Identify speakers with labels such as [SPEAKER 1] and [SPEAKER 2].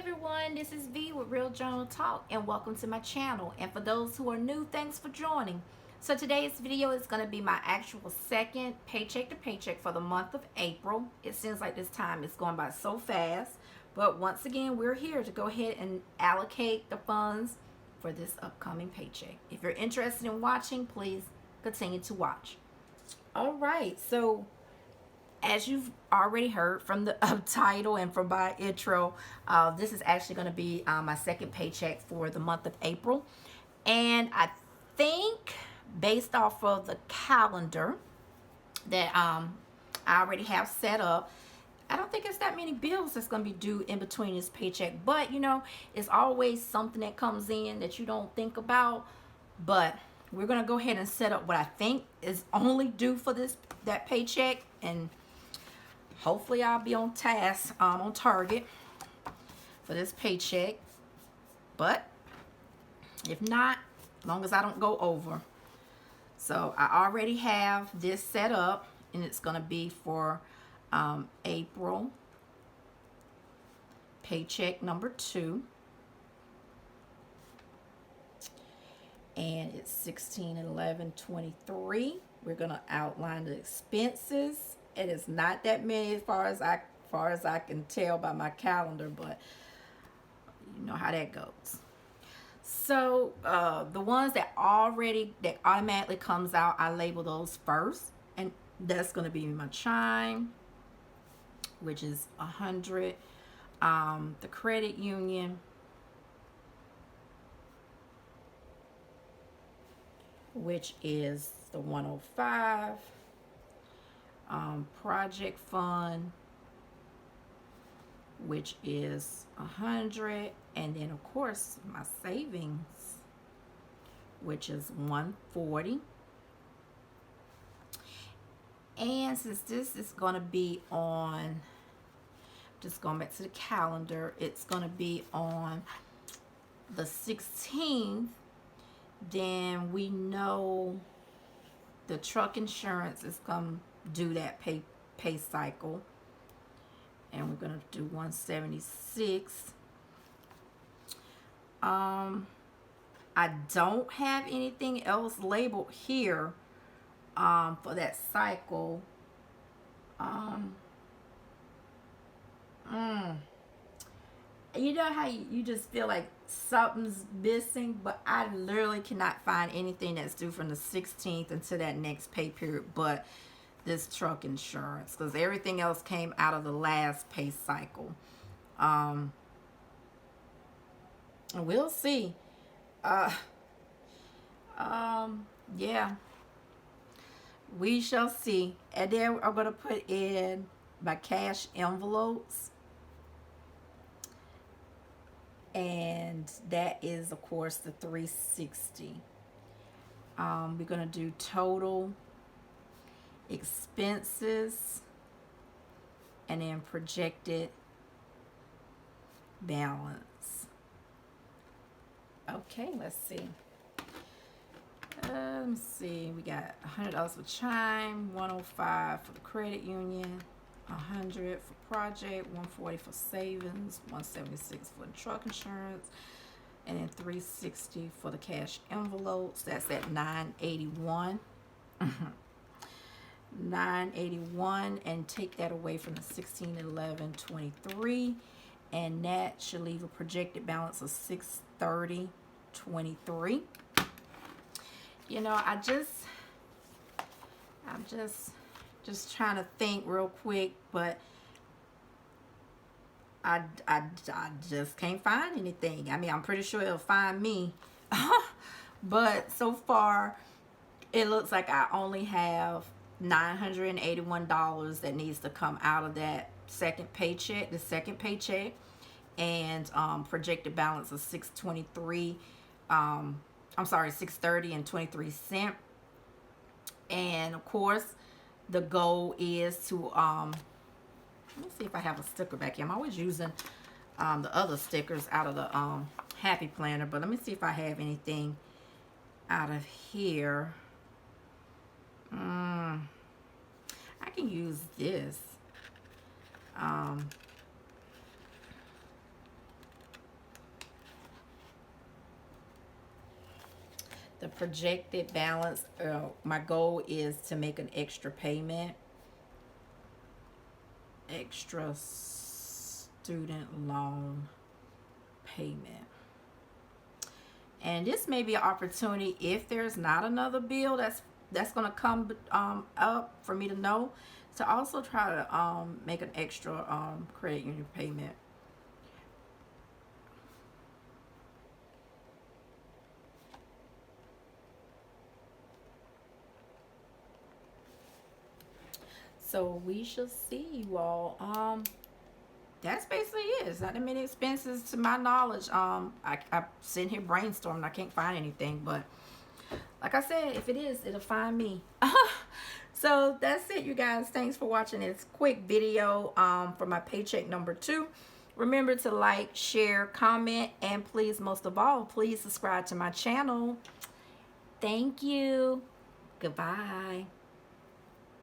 [SPEAKER 1] everyone, this is V with Real Journal Talk and welcome to my channel. And for those who are new, thanks for joining. So today's video is going to be my actual second paycheck to paycheck for the month of April. It seems like this time is going by so fast, but once again we're here to go ahead and allocate the funds for this upcoming paycheck. If you're interested in watching, please continue to watch. Alright, so as you've already heard from the title and from my intro, this is actually going to be my second paycheck for the month of April. And I think based off of the calendar that I already have set up, I don't think it's that many bills that's going to be due in between this paycheck. But, you know, it's always something that comes in that you don't think about. But we're going to go ahead and set up what I think is only due for that paycheck, and hopefully I'll be on task, on target for this paycheck. But if not, as long as I don't go over. So I already have this set up, and it's going to be for April paycheck number 2. And it's 16/11/23. We're going to outline the expenses. It is not that many as far as I can tell by my calendar, but you know how that goes. So the ones that automatically comes out, I label those first, and that's going to be my chime, which is 100. The credit union, which is the 105. Project fund, which is 100, and then of course my savings, which is 140. And since this is going to be on, just going back to the calendar, it's going to be on the 16th, then we know the truck insurance is going to do that pay cycle, and we're going to do 176. I don't have anything else labeled here for that cycle. You know how you just feel like something's missing, but I literally cannot find anything that's due from the 16th until that next pay period but this truck insurance, because everything else came out of the last pay cycle. We'll see. Yeah, we shall see. And then I'm going to put in my cash envelopes, and that is of course the 360. We're going to do total expenses and then projected balance. Okay, let's see. Let's see. We got $100 for chime, 105 for the credit union, 100 for project, 140 for savings, 176 for the truck insurance, and then 360 for the cash envelopes. That's at 981. 981, and take that away from the 16/11/23, and that should leave a projected balance of 630.23. You know, I'm just trying to think real quick, but I just can't find anything. I mean, I'm pretty sure it'll find me. But so far it looks like I only have $981 that needs to come out of that second paycheck, and projected balance of 630 and 23 cents. And of course the goal is to let me see if I have a sticker back here. I'm always using the other stickers out of the Happy Planner, but let me see if I have anything out of here. I can use this. The projected balance, my goal is to make an extra payment. Extra student loan payment. And this may be an opportunity if there's not another bill that's going to come up for me to know, to also try to make an extra credit union payment. So we shall see, you all. That's basically it. It's not that many expenses to my knowledge. I'm sitting here brainstorming. I can't find anything, but like I said, if it is, it'll find me. So that's it, you guys. Thanks for watching this quick video for my paycheck number 2. Remember to like, share, comment, and please, most of all, please subscribe to my channel. Thank you. Goodbye.